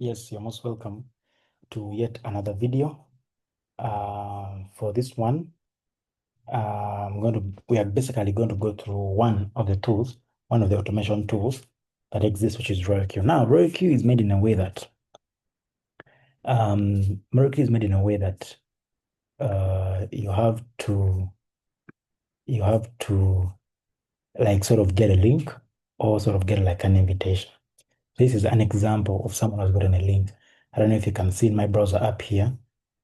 Yes, you're most welcome to yet another video. For this one, we are basically going to go through one of the tools, one of the automation tools that exists, which is Royalq. Now, Royalq is made in a way that you have to like sort of get a link or sort of get like an invitation. This is an example of someone who's gotten a link. I don't know if you can see in my browser app here.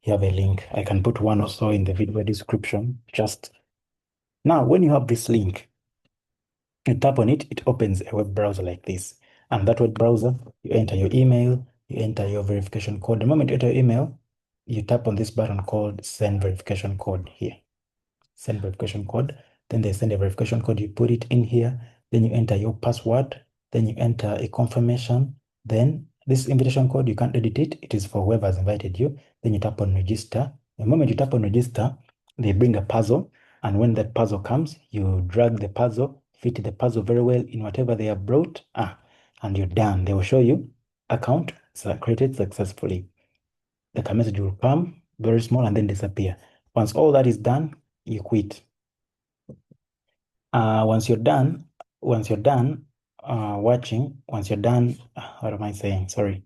You have a link. I can put one also in the video description. Just now, when you have this link, you tap on it, it opens a web browser like this. And that web browser, you enter your email, you enter your verification code. The moment you enter your email, you tap on this button called send verification code here. Send verification code. Then they send a verification code, you put it in here, then you enter your password, then you enter a confirmation. Then this invitation code, you can't edit it. It is for whoever has invited you. Then you tap on register. The moment you tap on register, they bring a puzzle. And when that puzzle comes, you drag the puzzle, fit the puzzle very well in whatever they have brought. And you're done. They will show you account created successfully. The message will come very small and then disappear. Once all that is done, you quit. Once you're done watching, once you're done, what am I saying? Sorry.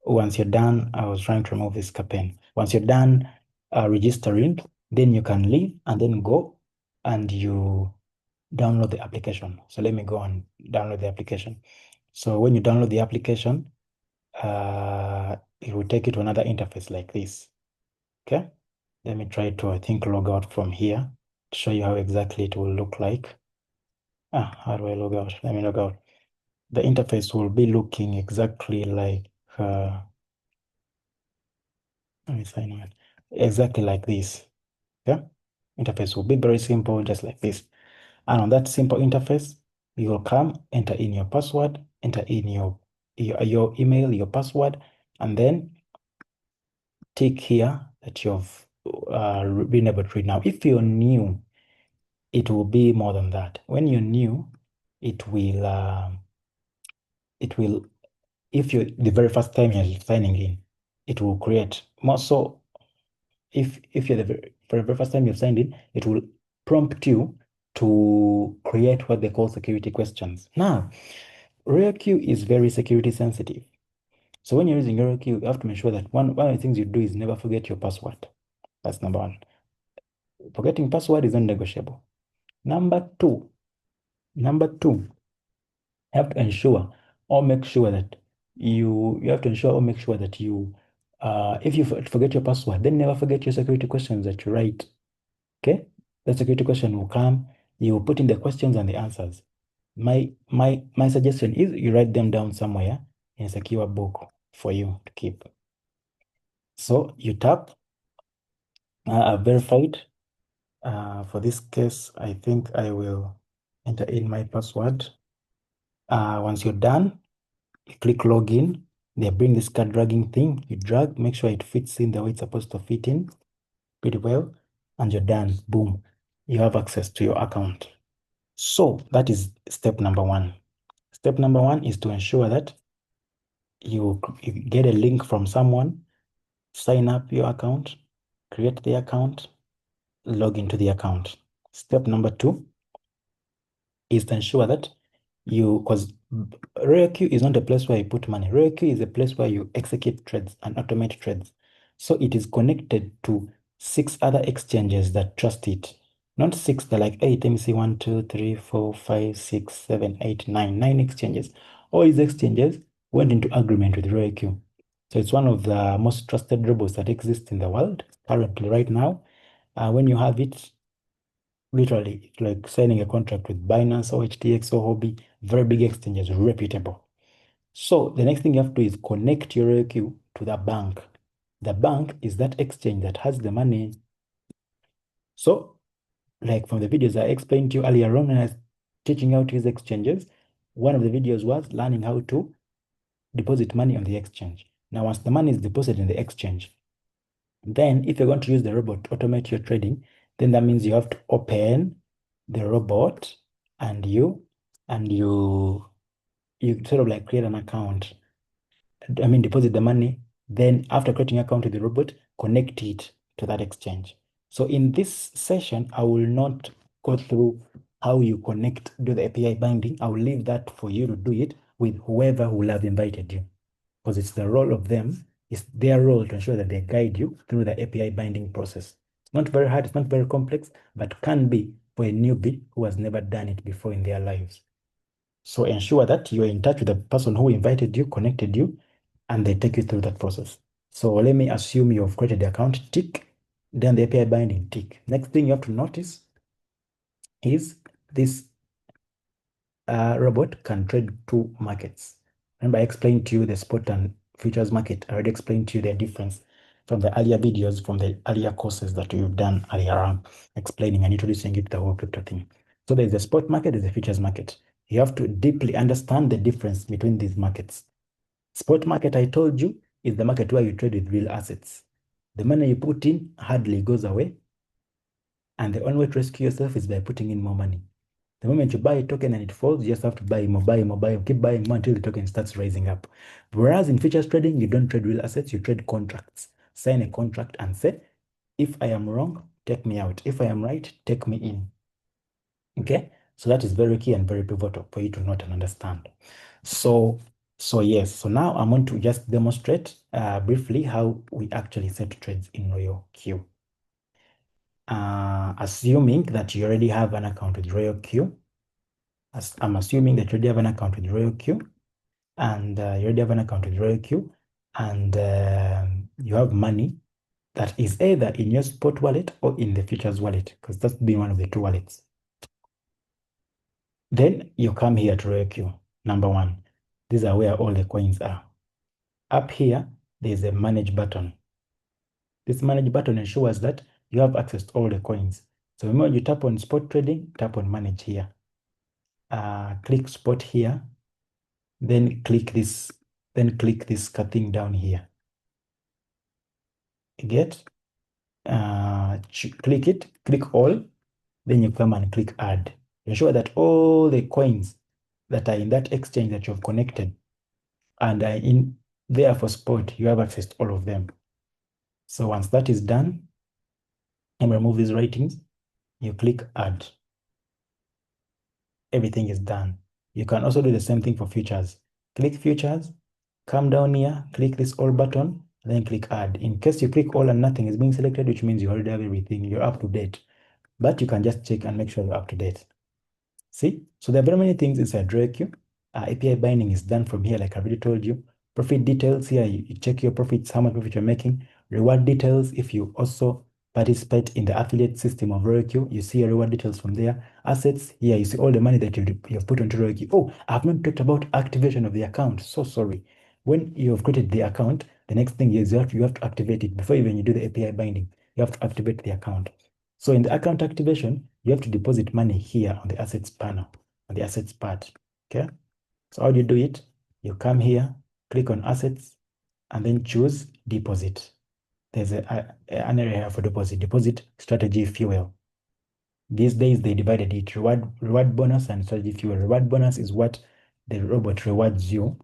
Once you're done, I was trying to remove this campaign. Once you're done registering, then you can leave and then go and you download the application. So let me go and download the application. So when you download the application, it will take you to another interface like this. Okay. Let me try to, I think, log out from here to show you how exactly it will look like. How do I log out? Let me log out. The interface will be looking exactly like, let me sign in. Exactly like this. Yeah. Interface will be very simple, just like this. And on that simple interface, you will come, enter in your password, enter in your email, your password, and then tick here that you've been able to read. Now, if you're new, it will be more than that. When you're new, it will, if you the very first time you're signing in, it will create more. So if you're for the very first time you've signed in, it will prompt you to create what they call security questions. Now, Royalq is very security sensitive. So when you're using Royalq, you have to make sure that one of the things you do is never forget your password. That's number one. Forgetting password is non-negotiable. Number two, you have to ensure or make sure that you have to ensure or make sure that you if you forget your password, then never forget your security questions that you write. Okay, the security question will come, you will put in the questions and the answers. My suggestion is you write them down somewhere in a secure book for you to keep. So you tap verified. For this case, I think I will enter in my password. Once you're done, you click login. They bring this card dragging thing. You drag, make sure it fits in the way it's supposed to fit in pretty well, and you're done. Boom. You have access to your account. So that is step number one. Step number one is to ensure that you get a link from someone, sign up your account, create the account, log into the account. Step number two is to ensure that because Royalq is not a place where you put money. Royalq is a place where you execute trades and automate trades. So it is connected to 6 other exchanges that trust it. Not 6, they're like 8. Let me see, 1, 2, 3, 4, 5, 6, 7, 8, 9. 9 exchanges. All these exchanges went into agreement with Royalq. So it's one of the most trusted robots that exist in the world currently right now. When you have it, literally like signing a contract with Binance or HTX or Hobby, very big exchanges, reputable. So the next thing you have to do is connect your Royalq to the bank. The bank is that exchange that has the money. So like from the videos I explained to you earlier on when I was teaching how to use exchanges, one of the videos was learning how to deposit money on the exchange. Now, once the money is deposited in the exchange, then if you're going to use the robot to automate your trading, then that means you have to open the robot and you sort of like create an account. deposit the money. Then after creating an account with the robot, connect it to that exchange. So in this session, I will not go through how you do the API binding. I will leave that for you to do it with whoever will have invited you, because it's the role of them, it's their role to ensure that they guide you through the API binding process. It's not very hard, it's not very complex, but can be for a newbie who has never done it before in their lives. So ensure that you're in touch with the person who invited you, connected you, and they take you through that process. So let me assume you've created the account, tick, then the API binding, tick. Next thing you have to notice is this robot can trade two markets. Remember, I explained to you the spot and futures market. I already explained to you the difference from the earlier videos, from the earlier courses that we've done earlier on, explaining and introducing you to the whole crypto thing. So there's the spot market, there's the futures market. You have to deeply understand the difference between these markets. Spot market, I told you, is the market where you trade with real assets. The money you put in hardly goes away, and the only way to rescue yourself is by putting in more money. The moment you buy a token and it falls, you just have to buy more, keep buying more until the token starts rising up. Whereas in futures trading, you don't trade real assets, you trade contracts. Sign a contract and say, if I am wrong, take me out. If I am right, take me in. Okay? So that is very key and very pivotal for you to note and understand. So yes, so now I'm going to just demonstrate briefly how we actually set trades in Royalq. Assuming that you already have an account with Royalq, I'm assuming that you already have an account with Royalq, and you already have an account with Royalq, and you have money that is either in your spot wallet or in the futures wallet, because that's been one of the two wallets. Then you come here to Royalq, number one. These are where all the coins are. Up here, there's a manage button. This manage button ensures that you have access to all the coins. So remember, you tap on spot trading, tap on manage here. Click spot here, then click this thing down here. You get? Click it, click all, then you come and click add. Ensure that all the coins that are in that exchange that you've connected and are in there for spot, you have access to all of them. So once that is done, and remove these writings, you click add. Everything is done. You can also do the same thing for futures. Click futures, come down here, click this all button, then click add. In case you click all and nothing is being selected, which means you already have everything, you're up to date. But you can just check and make sure you're up to date. See? So there are very many things inside Royalq. API binding is done from here, like I already told you. Profit details here, you check your profits, how much profit you're making. Reward details, if you also participate in the affiliate system of Royalq, you see your reward details from there. Assets, here you see all the money that you've put onto Royalq. Oh, I have not talked about activation of the account. So sorry. When you've created the account, the next thing is you have to activate it. Before even you do the API binding, you have to activate the account. So in the account activation, you have to deposit money here on the assets panel, on the assets part. Okay. So how do you do it? You come here, click on assets, and then choose deposit. There's an area here for deposit strategy fuel. These days they divided it reward bonus and strategy fuel. Reward bonus is what the robot rewards you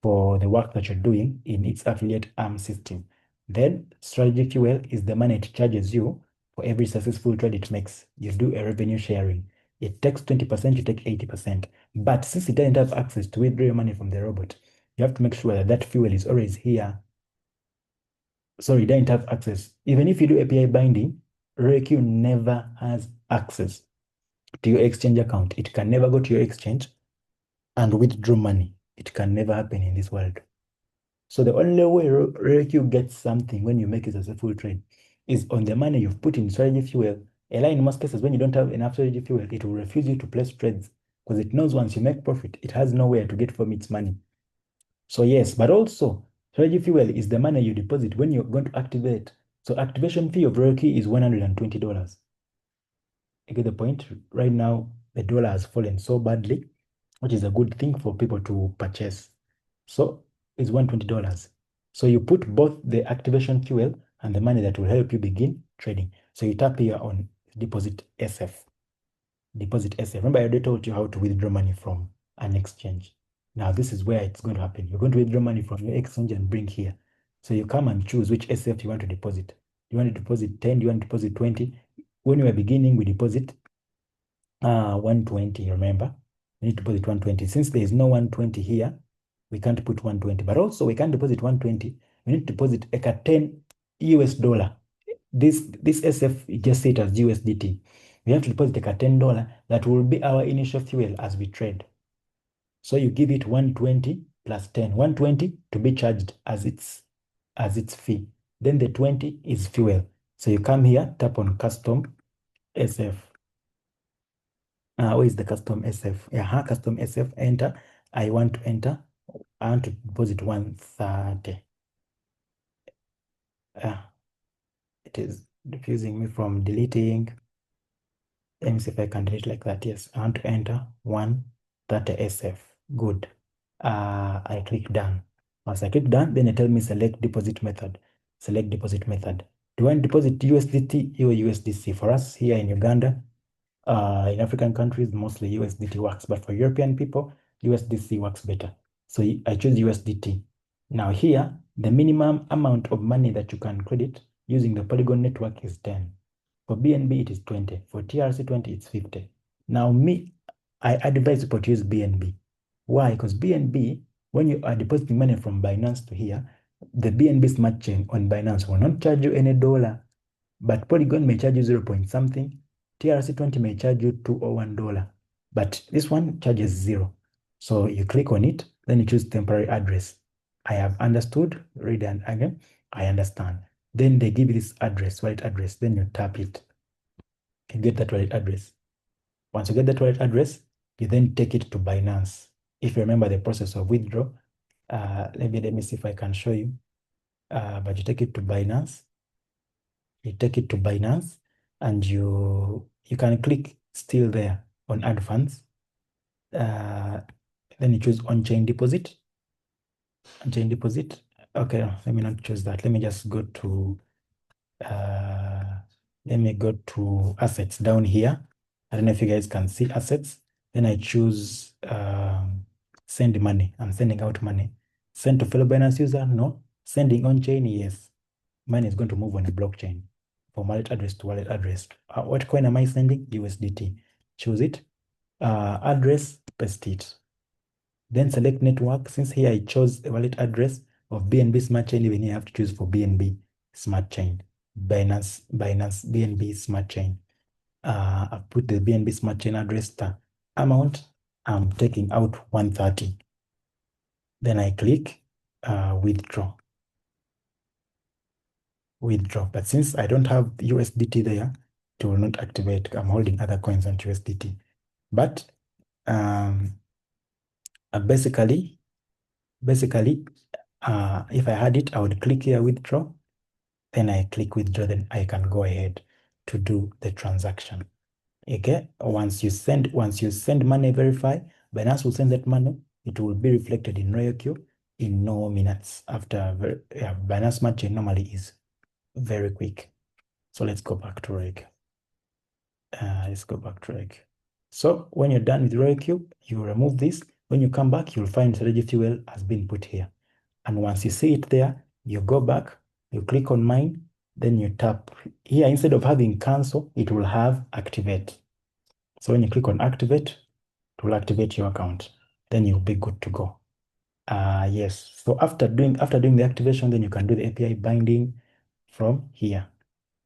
for the work that you're doing in its affiliate arm system. Then strategy fuel is the money it charges you for every successful trade it makes. You do a revenue sharing. It takes 20%, you take 80%. But since it doesn't have access to withdraw your money from the robot, you have to make sure that that fuel is always here. Sorry, it doesn't have access. Even if you do API binding, Royalq never has access to your exchange account. It can never go to your exchange and withdraw money. It can never happen in this world. So the only way Royalq gets something when you make it as a full trade is on the money you've put in strategy fuel. In most cases, when you don't have enough strategy fuel, it will refuse you to place trades because it knows once you make profit, it has nowhere to get from its money. So yes, but also strategy fuel is the money you deposit when you're going to activate. So activation fee of Royalq is $120. You get the point? Right now, the dollar has fallen so badly, which is a good thing for people to purchase. So it's $120. So you put both the activation fuel and the money that will help you begin trading. So you tap here on deposit SF. Deposit SF. Remember, I already told you how to withdraw money from an exchange. Now this is where it's going to happen. You're going to withdraw money from your exchange and bring here. So you come and choose which SF you want to deposit. You want to deposit 10, you want to deposit 20. When we were beginning, we deposit 120, remember? We need to deposit 120. Since there is no 120 here, we can't put 120. But also we can't deposit 120. We need to deposit like a 10 US dollar. This SF, just say it as USDT. We have to deposit like a $10. That will be our initial fuel as we trade. So you give it 120 plus 10. 120 to be charged as its fee. Then the 20 is fuel. So you come here, tap on custom SF. Where is the custom SF? Yeah, custom SF, enter. I want to deposit 130. It is refusing me from deleting. Let me see if I can delete like that. Yes, I want to enter 130 SF. Good. I click done. Once I click done, then it tells me select deposit method. Select deposit method. Do I deposit USDT or USDC? For us here in Uganda, in African countries, mostly USDT works, but for European people, USDC works better. So I choose USDT. Now here, the minimum amount of money that you can credit using the Polygon network is 10. For BNB, it is 20. For TRC20, it's 50. Now I advise people to use BNB. Why? Because BNB, when you are depositing money from Binance to here, the BNB smart chain on Binance will not charge you any dollar, but Polygon may charge you 0 point something. TRC20 may charge you $2 or $1, but this one charges 0. So you click on it, then you choose temporary address. I have understood, read and again, I understand. Then they give you this address, wallet address, then you tap it. You get that wallet address. Once you get that wallet address, you then take it to Binance. If you remember the process of withdraw, let me see if I can show you. But you take it to Binance. You take it to Binance, and you can click still there on add funds. Then you choose on-chain deposit. On-chain deposit. Okay, let me not choose that. Let me just go to assets down here. I don't know if you guys can see assets. Then I choose send money. I'm sending out money. Send to fellow Binance user? No. Sending on-chain? Yes. Money is going to move on a blockchain from wallet address to wallet address. What coin am I sending? USDT. Choose it. Address, paste it. Then select network. Since here I chose a wallet address of BNB Smart Chain, even here I have to choose for BNB Smart Chain. Binance BNB Smart Chain. I've put the BNB Smart Chain address amount. I'm taking out 130. Then I click withdraw. But since I don't have USDT there, it will not activate. I'm holding other coins on USDT. But basically, if I had it, I would click here withdraw. Then I click withdraw, then I can go ahead to do the transaction. Okay, once you send money, verify, Binance will send that money. It will be reflected in Royalq in no minutes after. Binance Smart Chain normally is very quick. So let's go back to Royalq. So when you're done with Royalq, you remove this. When you come back, you'll find strategy fuel has been put here. And once you see it there, you go back, you click on mine, then you tap here. Instead of having cancel, it will have activate. So when you click on activate, it will activate your account. Then you'll be good to go. Yes. So after doing the activation, then you can do the API binding from here.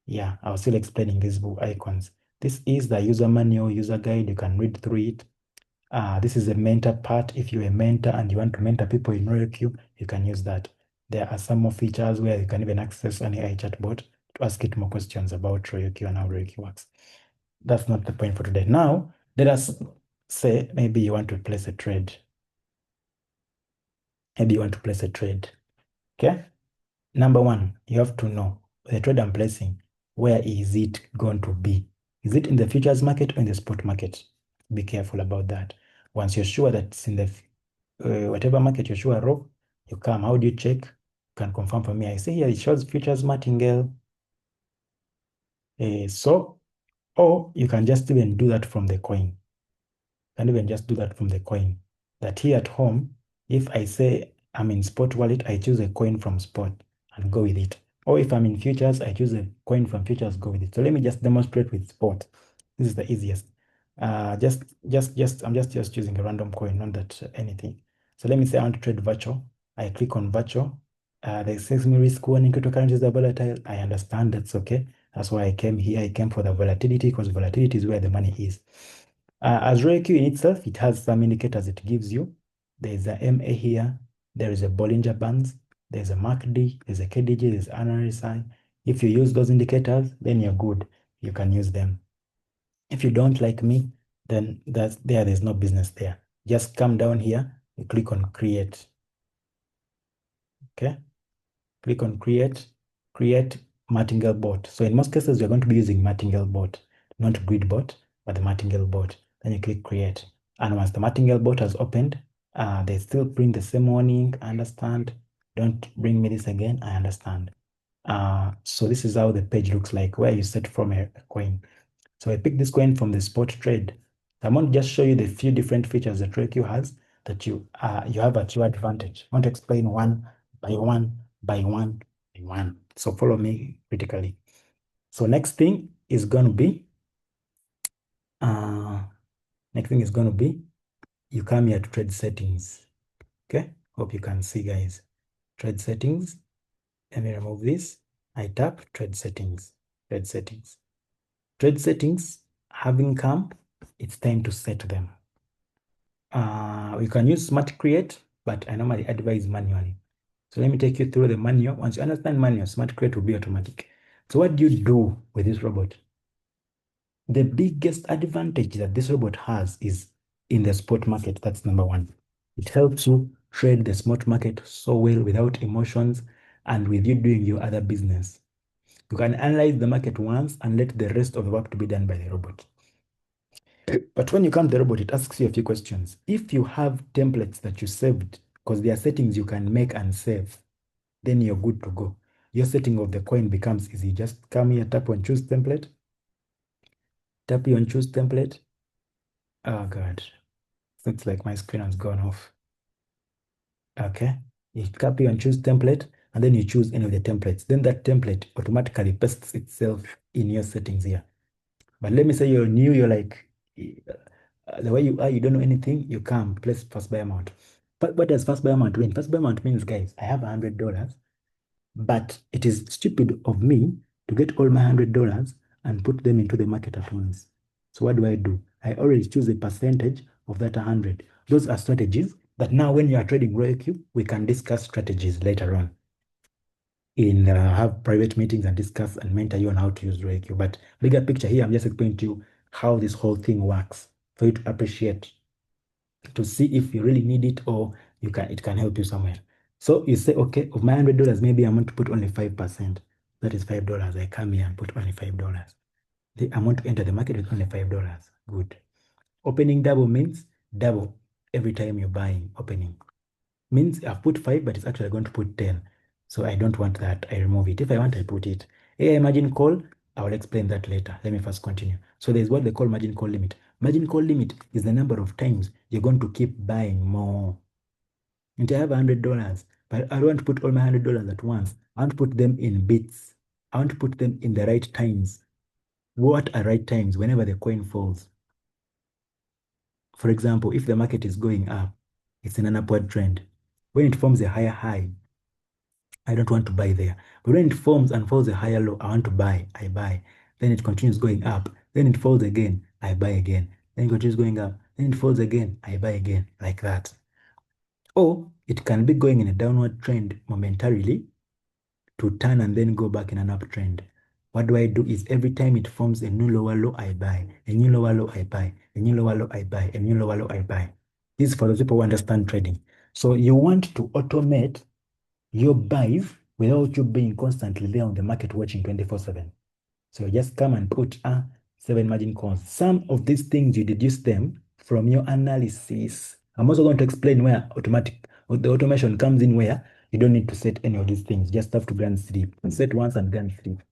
Yeah, I was still explaining these icons. This is the user manual, user guide. You can read through it. This is the mentor part. If you're a mentor and you want to mentor people in Royalq, you can use that. There are some more features where you can even access an AI chatbot to ask it more questions about Royalq and how Royalq works. That's not the point for today. Now, let us say maybe you want to place a trade. Okay? Number one, you have to know the trade I'm placing, where is it going to be? Is it in the futures market or in the spot market? Be careful about that. Once you're sure that it's in the whatever market you're sure of, you come. How do you check? You can confirm for me. I see here it shows futures martingale. Or you can just even do that from the coin. That that here at home, if I say I'm in spot wallet, I choose a coin from spot and go with it. Or if I'm in futures, I choose a coin from futures, go with it. So let me just demonstrate with spot. This is the easiest. I'm just choosing a random coin, not that anything. So let me say I want to trade virtual. I click on virtual. They says me risk warning, cryptocurrencies are volatile. I understand, that's okay. That's why I came here. I came for the volatility, because volatility is where the money is. As Royalq in itself, it has some indicators it gives you. There's a MA here. There is a Bollinger Bands. There's a MACD. There's a KDJ. There's RSI. If you use those indicators, then you're good. You can use them. If you don't, like me, then there's no business there. Just come down here. You click on create. Okay. Click on create martingale bot. So in most cases, you're going to be using martingale bot, not grid bot, but the martingale bot. Then you click create. And once the martingale bot has opened, they still bring the same warning. I understand. Don't bring me this again. I understand. So this is how the page looks like, where you set from a coin. So I picked this coin from the spot trade. I'm going to just show you the few different features that Royalq has that you have at your advantage. I want to explain one by one by one by one. So follow me critically. So next thing is going to be you come here to trade settings. Okay, hope you can see, guys. Trade settings. Let me remove this. I tap trade settings. Trade settings. Trade settings having come, it's time to set them. We can use Smart Create, but I normally advise manually. So let me take you through the manual. Once you understand manual, Smart Create will be automatic. So what do you do with this robot? The biggest advantage that this robot has is in the spot market. That's number one. It helps you trade the spot market so well without emotions and with you doing your other business. You can analyze the market once and let the rest of the work to be done by the robot. But when you come to the robot, it asks you a few questions. If you have templates that you saved, because there are settings you can make and save, then you're good to go. Your setting of the coin becomes easy. Just come here, tap on choose template. Tap here on choose template. Oh God, looks like my screen has gone off. Okay, you tap here on choose template, and then you choose any of the templates. Then that template automatically pastes itself in your settings here. But let me say you're new, you're like, the way you are, you don't know anything, you come, place first buy amount. But what does first buy amount mean? First buy amount means, guys, I have $100, but it is stupid of me to get all my $100 and put them into the market at once. So what do? I always choose a percentage of that 100. Those are strategies that now when you are trading Royalq, we can discuss strategies later on have private meetings and discuss and mentor you on how to use Royalq. But bigger picture here, I'm just explaining to you how this whole thing works for you to appreciate, to see if you really need it or it can help you somewhere. So you say, okay, of my $100, maybe I want to put only 5%. That is $5. I come here and put only $5. I want to enter the market with only $5. Good. Opening double means double every time you're buying. Opening means I've put 5, but it's actually going to put 10. So I don't want that. I remove it. If I want, I put it. AI margin call, I will explain that later. Let me first continue. So there's what they call margin call limit. Margin call limit is the number of times you're going to keep buying more. And I have $100, but I don't want to put all my $100 at once. I want to put them in bits. I want to put them in the right times. What are right times? Whenever the coin falls. For example, if the market is going up, it's in an upward trend. When it forms a higher high, I don't want to buy there. But when it forms and falls a higher low, I want to buy. I buy. Then it continues going up. Then it falls again. I buy again. Then it continues going up. Then it falls again. I buy again. Like that. Or it can be going in a downward trend momentarily to turn and then go back in an uptrend. What do? Is every time it forms a new lower low, I buy. A new lower low, I buy. A new lower low, I buy. A new lower low, I buy. This is for those people who understand trading. So you want to automate your buys without you being constantly there on the market watching 24/7. So just come and put 7 margin calls. Some of these things you deduce them from your analysis. I'm also going to explain where the automation comes in, where you don't need to set any of these things. Just have to go and sleep. Set once and go and sleep.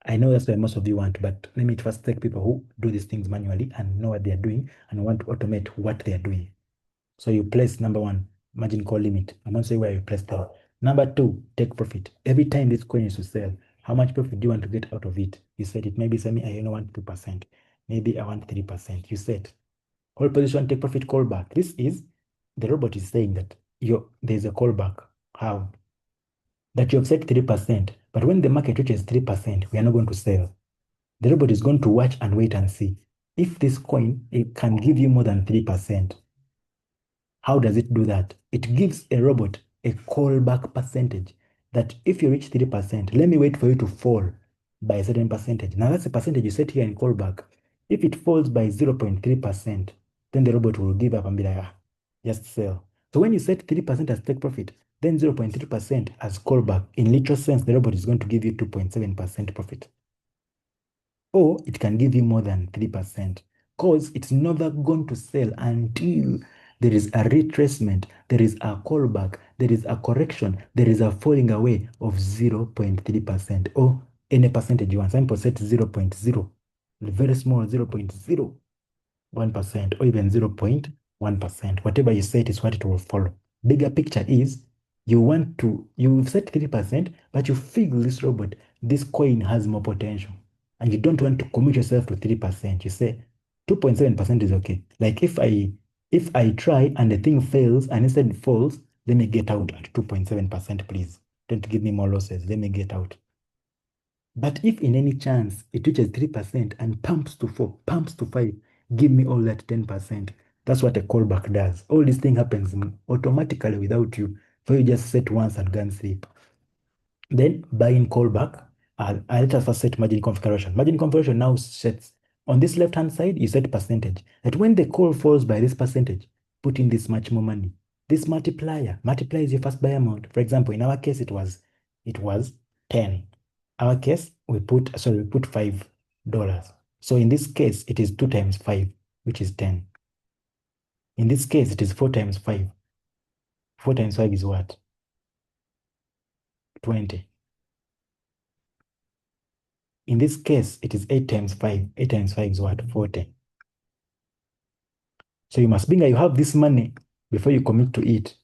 I know that's why most of you want, but let me first take people who do these things manually and know what they're doing and want to automate what they're doing. So you place number one, margin call limit. I'm not saying where you place that. Number two, take profit. Every time this coin is to sell, how much profit do you want to get out of it? You said it. Maybe say me, I only want 2%. Maybe I want 3%. You said hold position, take profit, call back. This is the robot is saying that there's a callback. How? That you have set 3%, but when the market reaches 3%, we are not going to sell. The robot is going to watch and wait and see if this coin it can give you more than 3%. How does it do that? It gives a robot a callback percentage that if you reach 3%, let me wait for you to fall by a certain percentage. Now that's a percentage you set here in callback. If it falls by 0.3%, then the robot will give up and be like, just sell. So when you set 3% as take profit, then 0.3% as callback, in literal sense, the robot is going to give you 2.7% profit. Or it can give you more than 3% because it's never going to sell until there is a retracement, there is a callback, there is a correction, there is a falling away of 0.3% or any percentage you want. Some people set 0.0, very small 0.01% or even 0.1%. Whatever you set is what it will follow. Bigger picture is you've set 3%, but you feel this robot, this coin has more potential. And you don't want to commit yourself to 3%. You say 2.7% is okay. Like if I try and the thing fails and instead it falls, let me get out at 2.7%, please. Don't give me more losses. Let me get out. But if in any chance it reaches 3% and pumps to 4, pumps to 5, give me all that 10%. That's what a callback does. All this thing happens automatically without you. So you just set once and go and sleep. Then buy-in callback. Let us first set margin configuration. Margin configuration now sets on this left-hand side, you set percentage. That when the call falls by this percentage, put in this much more money. This multiplies your first buy amount. For example, in our case, it was 10. Our case, we put $5. So in this case, it is 2 times 5, which is 10. In this case, it is 4 times 5. 4 times 5 is what? 20. In this case, it is 8 times 5. 8 times 5 is what? 40. So you must be that you have this money before you commit to it.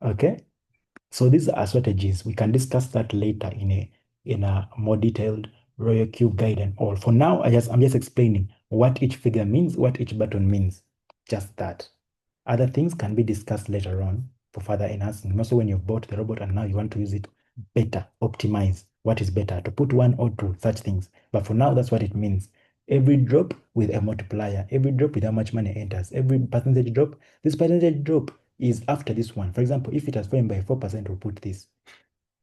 Okay? So these are strategies. We can discuss that later in a more detailed Royalq guide and all. For now, I'm just explaining what each figure means, what each button means. Just that. Other things can be discussed later on for further enhancing. Also, when you've bought the robot and now you want to use it better, optimize what is better, to put 1 or 2, such things. But for now, that's what it means. Every drop with a multiplier, every drop with how much money enters, every percentage drop, this percentage drop is after this one. For example, if it has fallen by 4%, we'll put this.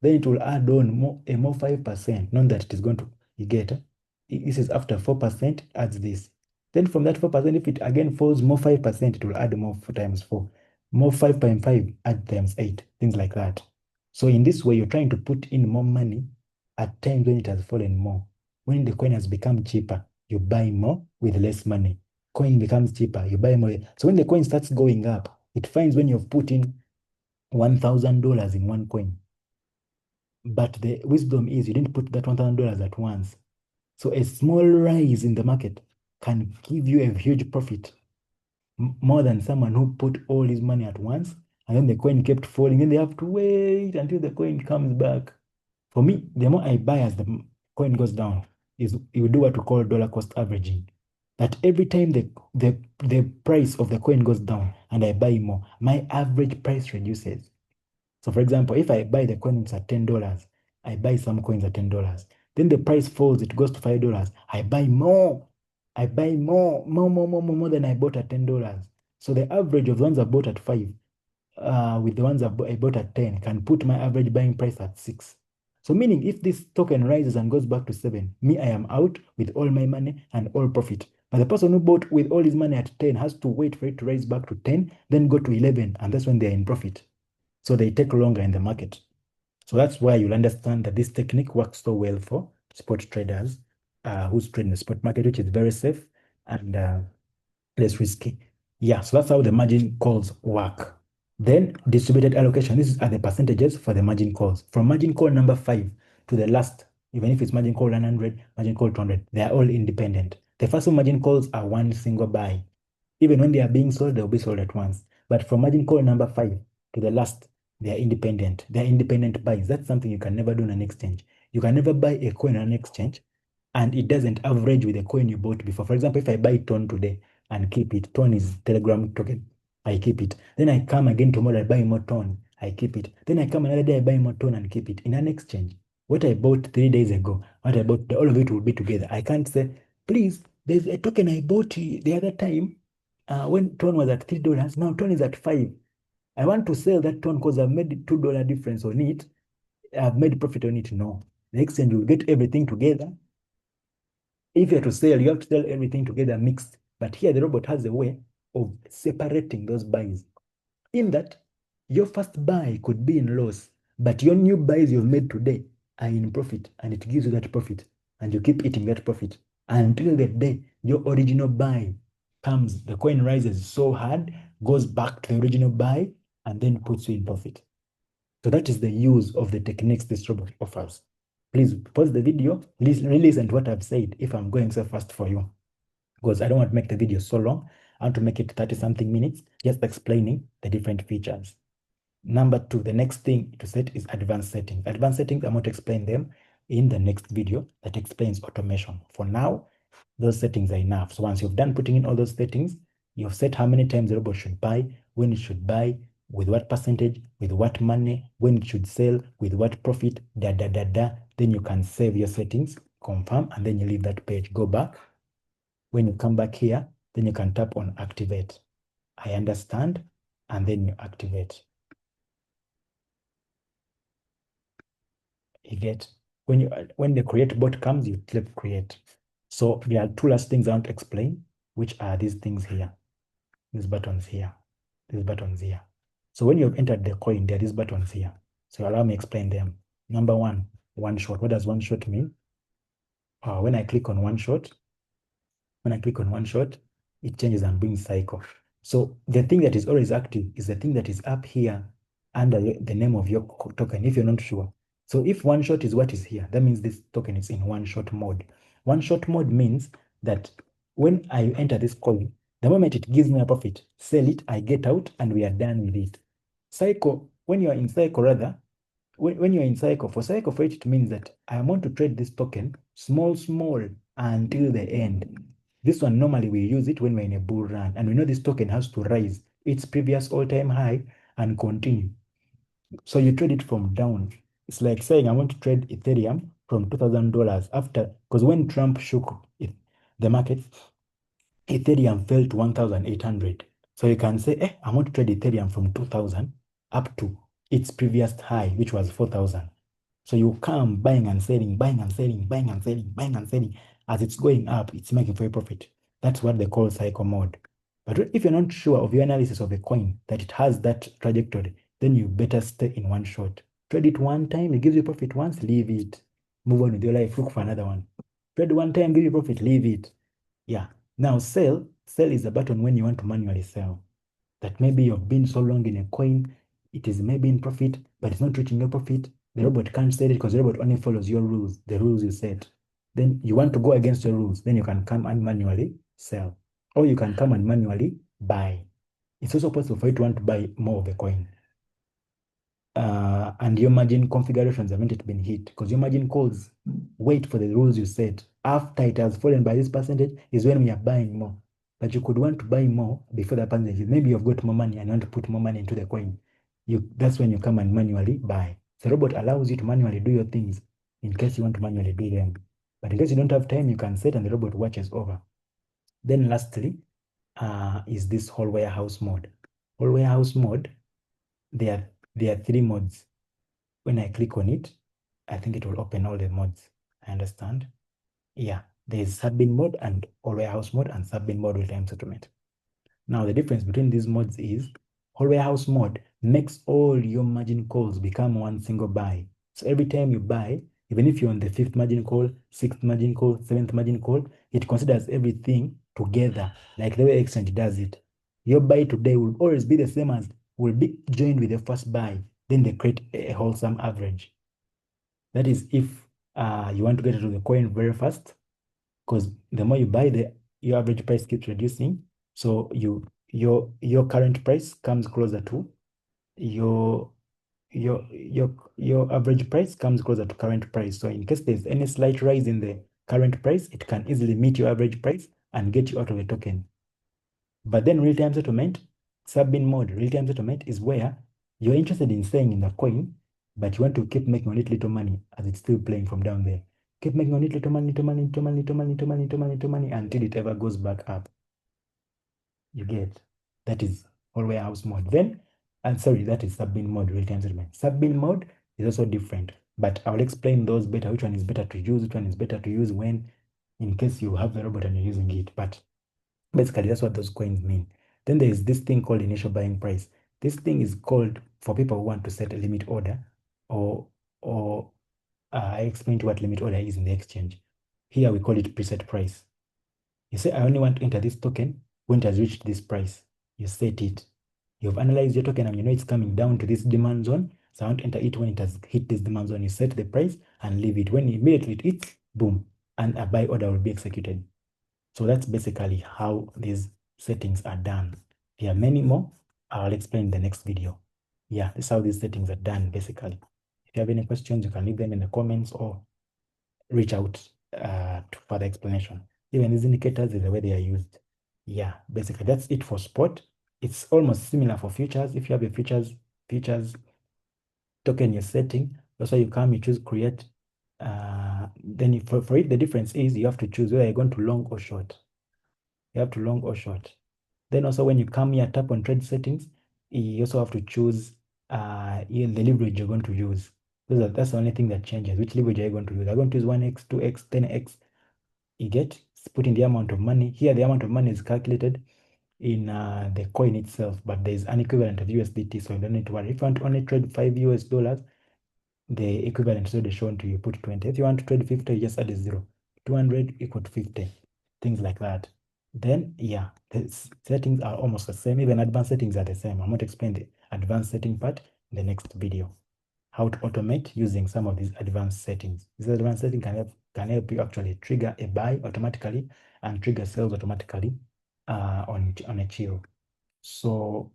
Then it will add on more 5%, not that it is going to, you get, this is after 4%, adds this. Then from that 4%, if it again falls more 5%, it will add more 4 times 4. More 5.5, add times 8, things like that. So in this way, you're trying to put in more money at times when it has fallen more. When the coin has become cheaper, you buy more with less money. Coin becomes cheaper, you buy more. So when the coin starts going up, it finds when you've put in $1,000 in one coin. But the wisdom is you didn't put that $1,000 at once. So a small rise in the market can give you a huge profit, more than someone who put all his money at once, and then the coin kept falling, and they have to wait until the coin comes back. For me, the more I buy as the coin goes down, is you do what we call dollar cost averaging. That every time the price of the coin goes down and I buy more, my average price reduces. So for example, if I buy the coins at $10, I buy some coins at $10. Then the price falls, it goes to $5. I buy more. I buy more than I bought at $10. So the average of the ones I bought at 5 with the ones I bought at 10 can put my average buying price at 6. So meaning if this token rises and goes back to 7, me, I am out with all my money and all profit. But the person who bought with all his money at 10 has to wait for it to rise back to 10, then go to 11, and that's when they're in profit. So they take longer in the market. So that's why you'll understand that this technique works so well for spot traders who's trading the spot market, which is very safe and less risky. Yeah, so that's how the margin calls work. Then distributed allocation. These are the percentages for the margin calls. From margin call number 5 to the last, even if it's margin call 100, margin call 200, they are all independent. The first two margin calls are one single buy. Even when they are being sold, they'll be sold at once. But from margin call number 5 to the last, they are independent. They are independent buys. That's something you can never do on an exchange. You can never buy a coin on an exchange and it doesn't average with the coin you bought before. For example, if I buy TON today and keep it, TON is Telegram token, I keep it. Then I come again tomorrow, I buy more TON, I keep it. Then I come another day, I buy more TON and keep it. In an exchange, what I bought 3 days ago, what I bought, all of it will be together. I can't say, please, there's a token I bought the other time when TON was at $3. Now TON is at 5. I want to sell that TON because I've made $2 difference on it. I've made profit on it. No. The exchange will get everything together. If you are to sell, you have to sell everything together mixed. But here the robot has a way of separating those buys. In that, your first buy could be in loss, but your new buys you've made today are in profit, and it gives you that profit, and you keep eating that profit until the day your original buy comes. The coin rises so hard, goes back to the original buy, and then puts you in profit. So that is the use of the techniques this robot offers. Please pause the video, listen to what I've said if I'm going so fast for you, because I don't want to make the video so long. I want to make it 30 something minutes, just explaining the different features. Number 2, the next thing to set is advanced settings. Advanced settings, I'm going to explain them in the next video that explains automation. For now, those settings are enough. So once you've done putting in all those settings, you've set how many times the robot should buy, when it should buy, with what percentage, with what money, when it should sell, with what profit, Then you can save your settings, confirm, and then you leave that page. Go back. When you come back here, then you can tap on activate. I understand, and then you activate. You get when the create bot comes, you click create. So there are 2 last things I want to explain, which are these things here, these buttons here, these buttons here. So when you've entered the coin, there are these buttons here. So allow me explain them. Number 1, one shot. What does one shot mean? When I click on one shot, it changes and brings cycle. So the thing that is always active is the thing that is up here under the name of your token, if you're not sure. So if one shot is what is here, that means this token is in one shot mode. One shot mode means that when I enter this coin, the moment it gives me a profit, sell it, I get out, and we are done with it. Cycle, when you are in cycle, rather, when you're in cycle for it means that I want to trade this token small until the end. This one, normally we use it when we're in a bull run, and we know this token has to rise its previous all-time high and continue. So you trade it from down. It's like saying I want to trade Ethereum from $2,000 after, because when Trump shook the market, Ethereum fell to 1,800. So you can say, I want to trade Ethereum from 2,000 up to its previous high, which was 4,000. So you come buying and selling, buying and selling, buying and selling, buying and selling. As it's going up, it's making for a profit. That's what they call cycle mode. But if you're not sure of your analysis of a coin, that it has that trajectory, then you better stay in one shot. Trade it one time, it gives you profit once, leave it. Move on with your life, look for another one. Trade one time, give you profit, leave it. Yeah. Now sell is a button when you want to manually sell. That maybe you've been so long in a coin, it is maybe in profit, but it's not reaching your profit. The robot can't sell it because the robot only follows your rules, the rules you set. Then you want to go against your rules, then you can come and manually sell. Or you can come and manually buy. It's also possible for you to want to buy more of a coin. And your margin configurations haven't been hit, because your margin calls wait for the rules you set. After it has fallen by this percentage is when we are buying more. But you could want to buy more before the percentage. Maybe you've got more money and want to put more money into the coin. That's when you come and manually buy. The robot allows you to manually do your things in case you want to manually do them. But in case you don't have time, you can set and the robot watches over. Then lastly, is this whole warehouse mode. Whole warehouse mode, there are 3 modes. When I click on it, I think it will open all the modes. I understand. Yeah, there is sub-bin mode and all warehouse mode and sub-bin mode real-time settlement. Now the difference between these modes is whole warehouse mode makes all your margin calls become one single buy. So every time you buy, even if you're on the 5th margin call, 6th margin call, 7th margin call, it considers everything together, like the way exchange does it. Your buy today will always be the same as, will be joined with the first buy. Then they create a wholesome average. That is if you want to get into the coin very fast, because the more you buy, your average price keeps reducing. So your current price comes closer to your your average price comes closer to current price. So in case there's any slight rise in the current price, it can easily meet your average price and get you out of the token. But then real-time settlement, sub-bin mode, real-time settlement is where you're interested in staying in the coin, but you want to keep making a little money as it's still playing from down there. Keep making a little money, little money, little money, little money, little money, little money, little money, until it ever goes back up. You get? That is all warehouse mode. Then, and sorry, that is sub-bin mode, real-time settlement. Sub-bin mode is also different, but I will explain those better, which one is better to use, which one is better to use when, in case you have the robot and you're using it. But basically, that's what those coins mean. Then there is this thing called initial buying price. This thing is called for people who want to set a limit order, or I explained what limit order is in the exchange. Here we call it preset price. You say, I only want to enter this token when it has reached this price. You set it. You've analyzed your token and you know it's coming down to this demand zone. So I want to enter it when it has hit this demand zone. You set the price and leave it. When immediately it hits, boom, and a buy order will be executed. So that's basically how these settings are done. There are many more. I'll explain in the next video. Yeah, this is how these settings are done, basically. If you have any questions, you can leave them in the comments or reach out to further explanation. Even these indicators is the way they are used. Yeah, basically that's it for spot. It's almost similar for futures. If you have a futures token you're setting, that's why you come, you choose create. Then for it, the difference is you have to choose whether you're going to long or short. You have to long or short. Then also when you come here, tap on trade settings, you also have to choose the leverage you're going to use. That's the only thing that changes. Which leverage are you going to use? I'm going to use 1x, 2x, 10x. You get, put in the amount of money. Here, the amount of money is calculated in the coin itself, but there's an equivalent of USDT, so you don't need to worry. If you want to only trade $5, the equivalent is already shown to you, put 20. If you want to trade 50, you just add a 0. 200 equal to 50, things like that. Then, yeah, the settings are almost the same. Even advanced settings are the same. I'm going to explain the advanced setting part in the next video. How to automate using some of these advanced settings. This advanced setting can help you actually trigger a buy automatically and trigger sales automatically on a chill. So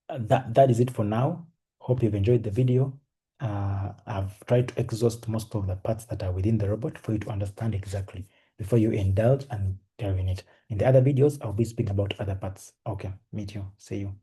that is it for now. Hope you've enjoyed the video. I've tried to exhaust most of the parts that are within the robot for you to understand exactly before you indulge and delve in it. In the other videos, I'll be speaking about other parts. Okay, meet you. See you.